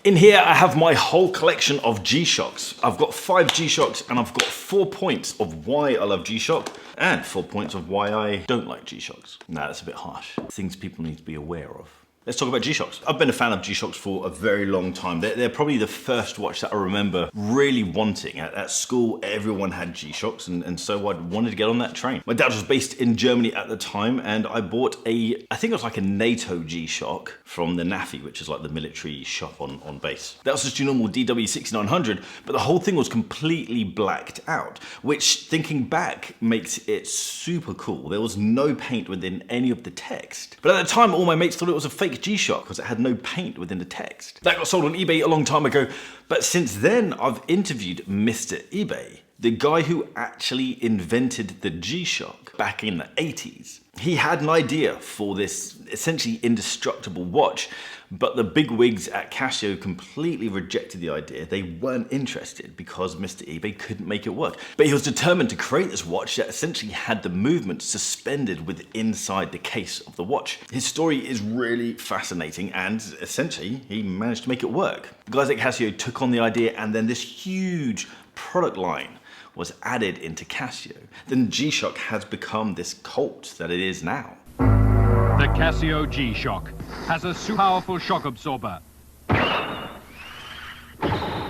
In here, I have my whole collection of G-Shocks. I've got 5 G-Shocks and I've got 4 points of why I love G-Shock and 4 points of why I don't like G-Shocks. Nah, that's a bit harsh. Things people need to be aware of. Let's talk about G-Shocks. I've been a fan of G-Shocks for a very long time. They're probably the first watch that I remember really wanting. At school, everyone had G-Shocks, and so I wanted to get on that train. My dad was based in Germany at the time, and I bought I think it was like a NATO G-Shock from the NAFI, which is like the military shop on base. That was just your normal DW6900, but the whole thing was completely blacked out, which, thinking back, makes it super cool. There was no paint within any of the text. But at the time, all my mates thought it was a fake G-Shock because it had no paint within the text. That got sold on eBay a long time ago, but since then I've interviewed Mr. eBay, the guy who actually invented the G-Shock back in the 80s. He had an idea for this essentially indestructible watch, but the bigwigs at Casio completely rejected the idea. They weren't interested because Mr. eBay couldn't make it work. But he was determined to create this watch that essentially had the movement suspended within inside the case of the watch. His story is really fascinating, and essentially he managed to make it work. The guys at Casio took on the idea, and then this huge product line was added into Casio. Then G-Shock has become this cult that it is now. The Casio G-Shock has a super powerful shock absorber.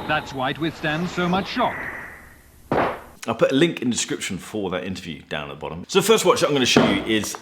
That's why it withstands so much shock. I'll put a link in the description for that interview down at the bottom. So the first watch that I'm going to show you is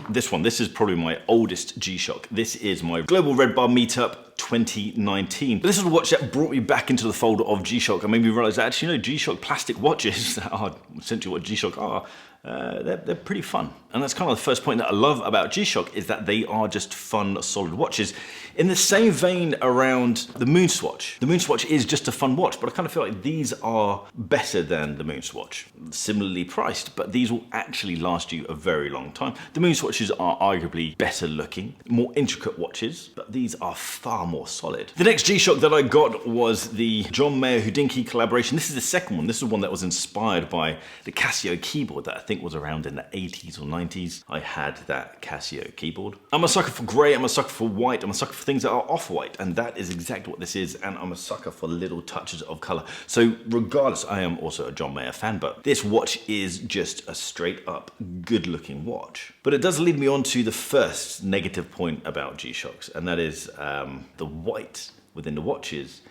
this one. This is probably my oldest G-Shock. This is my Global Red Bar Meetup 2019. But this is a watch that brought me back into the fold of G-Shock and made me realize that actually, G-Shock plastic watches that are essentially what G-Shock are, they're pretty fun. And that's kind of the first point that I love about G-Shock, is that they are just fun, solid watches. In the same vein around the Moonswatch. The Moonswatch is just a fun watch, but I kind of feel like these are better than the Moonswatch. Similarly priced, but these will actually last you a very long time. The Moonswatches are arguably better looking, more intricate watches, but these are far more solid. The next G-Shock that I got was the John Mayer Hodinkee collaboration. This is the second one. This is one that was inspired by the Casio keyboard that I think was around in the 80s or 90s. I had that Casio keyboard. I'm a sucker for grey, I'm a sucker for white, I'm a sucker for things that are off-white, and that is exactly what this is, and I'm a sucker for little touches of colour. So regardless, I am also a John Mayer fan, but this watch is just a straight up good looking watch. But it does lead me on to the first negative point about G-Shocks, and that is the white within the watches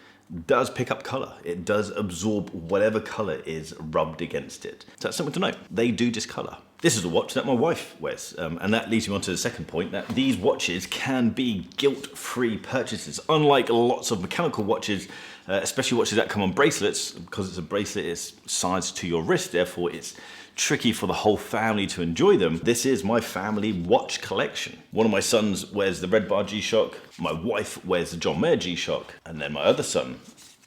does pick up color. It does absorb whatever color is rubbed against it. So that's something to note. They do discolor. This is a watch that my wife wears, and that leads me on to the second point, that these watches can be guilt-free purchases. Unlike lots of mechanical watches, especially watches that come on bracelets, because it's a bracelet, it's sized to your wrist, therefore it's tricky for the whole family to enjoy them. This is my family watch collection. One of my sons wears the Red Bar G-Shock, my wife wears the John Mayer G-Shock, and then my other son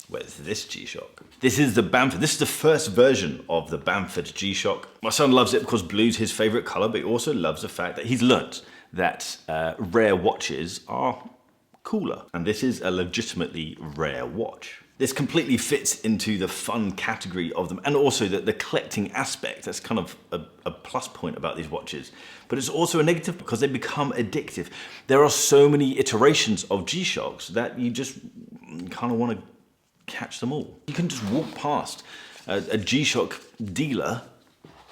wears this G-Shock. This is the Bamford. This is the first version of the Bamford G-Shock. My son loves it because blue's his favorite color, but he also loves the fact that he's learnt that rare watches are cooler. And this is a legitimately rare watch. This completely fits into the fun category of them, and also the collecting aspect. That's kind of a plus point about these watches. But it's also a negative because they become addictive. There are so many iterations of G-Shocks that you just kind of want to catch them all. You can just walk past a G-Shock dealer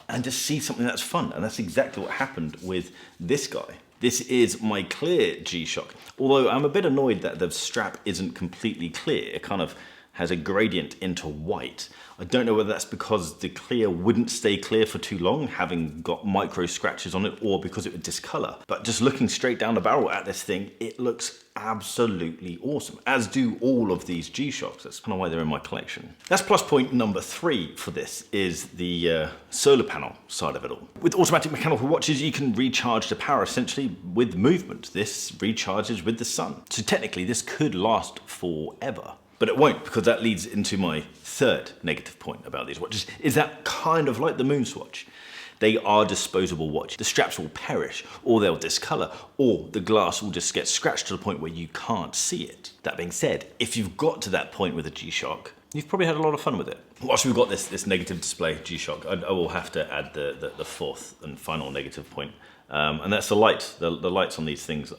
and just see something that's fun, and that's exactly what happened with this guy. This is my clear G-Shock, although I'm a bit annoyed that the strap isn't completely clear. It kind of has a gradient into white. I don't know whether that's because the clear wouldn't stay clear for too long, having got micro scratches on it, or because it would discolor. But just looking straight down the barrel at this thing, it looks absolutely awesome, as do all of these G-Shocks. That's kind of why they're in my collection. That's plus point number 3 for this, is the solar panel side of it all. With automatic mechanical watches, you can recharge the power essentially with movement. This recharges with the sun. So technically this could last forever. But it won't, because that leads into my third negative point about these watches, is that kind of like the Moonswatch. They are disposable watches. The straps will perish, or they'll discolor, or the glass will just get scratched to the point where you can't see it. That being said, if you've got to that point with a G-Shock, you've probably had a lot of fun with it. Whilst we've got this negative display G-Shock, I will have to add the fourth and final negative point, and that's the light. The lights on these things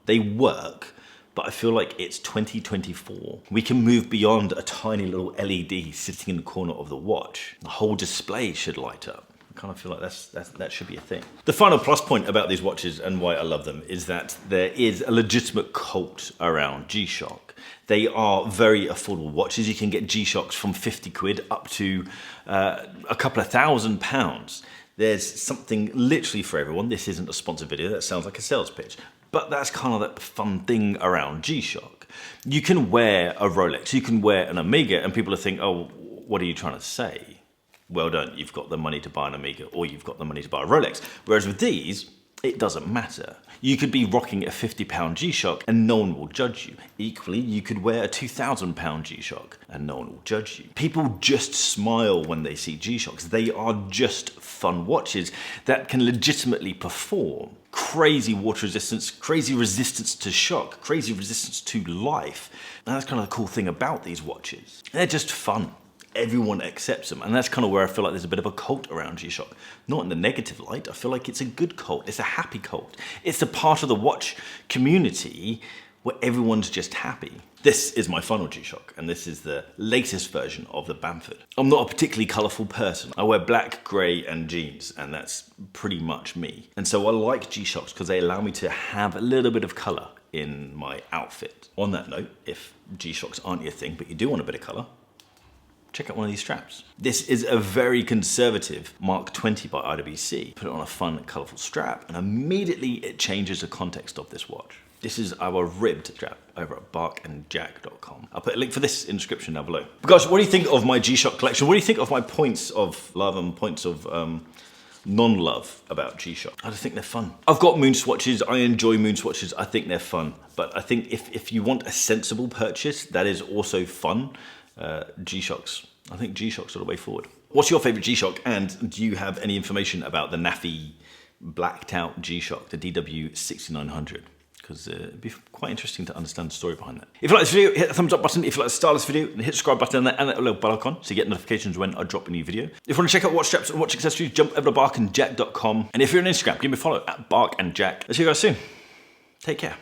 they work, but I feel like it's 2024. We can move beyond a tiny little LED sitting in the corner of the watch. The whole display should light up. I kind of feel like that should be a thing. The final plus point about these watches and why I love them is that there is a legitimate cult around G-Shock. They are very affordable watches. You can get G-Shocks from 50 quid up to a couple of £1,000. There's something literally for everyone. This isn't a sponsored video. That sounds like a sales pitch. But that's kind of the fun thing around G-Shock. You can wear a Rolex, you can wear an Omega, and people will think, oh, what are you trying to say? Well done, you've got the money to buy an Omega, or you've got the money to buy a Rolex. Whereas with these, it doesn't matter. You could be rocking a £50 G-Shock and no one will judge you. Equally, you could wear a £2,000 G-Shock and no one will judge you. People just smile when they see G-Shocks. They are just fun watches that can legitimately perform. Crazy water resistance, crazy resistance to shock, crazy resistance to life. And that's kind of the cool thing about these watches. They're just fun. Everyone accepts them, and that's kind of where I feel like there's a bit of a cult around G-Shock. Not in the negative light, I feel like it's a good cult, it's a happy cult. It's the part of the watch community where everyone's just happy. This is my final G-Shock, and this is the latest version of the Bamford. I'm not a particularly colourful person. I wear black, grey and jeans, and that's pretty much me. And so I like G-Shocks because they allow me to have a little bit of colour in my outfit. On that note, if G-Shocks aren't your thing, but you do want a bit of colour, check out one of these straps. This is a very conservative Mark 20 by IWC. Put it on a fun, colourful strap, and immediately it changes the context of this watch. This is our ribbed strap over at barkandjack.com. I'll put a link for this in the description down below. But guys, what do you think of my G-Shock collection? What do you think of my points of love and points of non-love about G-Shock? I just think they're fun. I've got moon swatches. I enjoy moon swatches. I think they're fun. But I think if you want a sensible purchase that is also fun, G-Shocks. I think G-Shocks are the way forward. What's your favorite G-Shock, and do you have any information about the NAFI blacked out G-Shock, the DW6900? Because it'd be quite interesting to understand the story behind that. If you like this video, hit the thumbs up button. If you like the style of this video, hit the subscribe button and that little bell icon so you get notifications when I drop a new video. If you want to check out watch straps and watch accessories, jump over to barkandjack.com. And if you're on Instagram, give me a follow at barkandjack. I'll see you guys soon. Take care.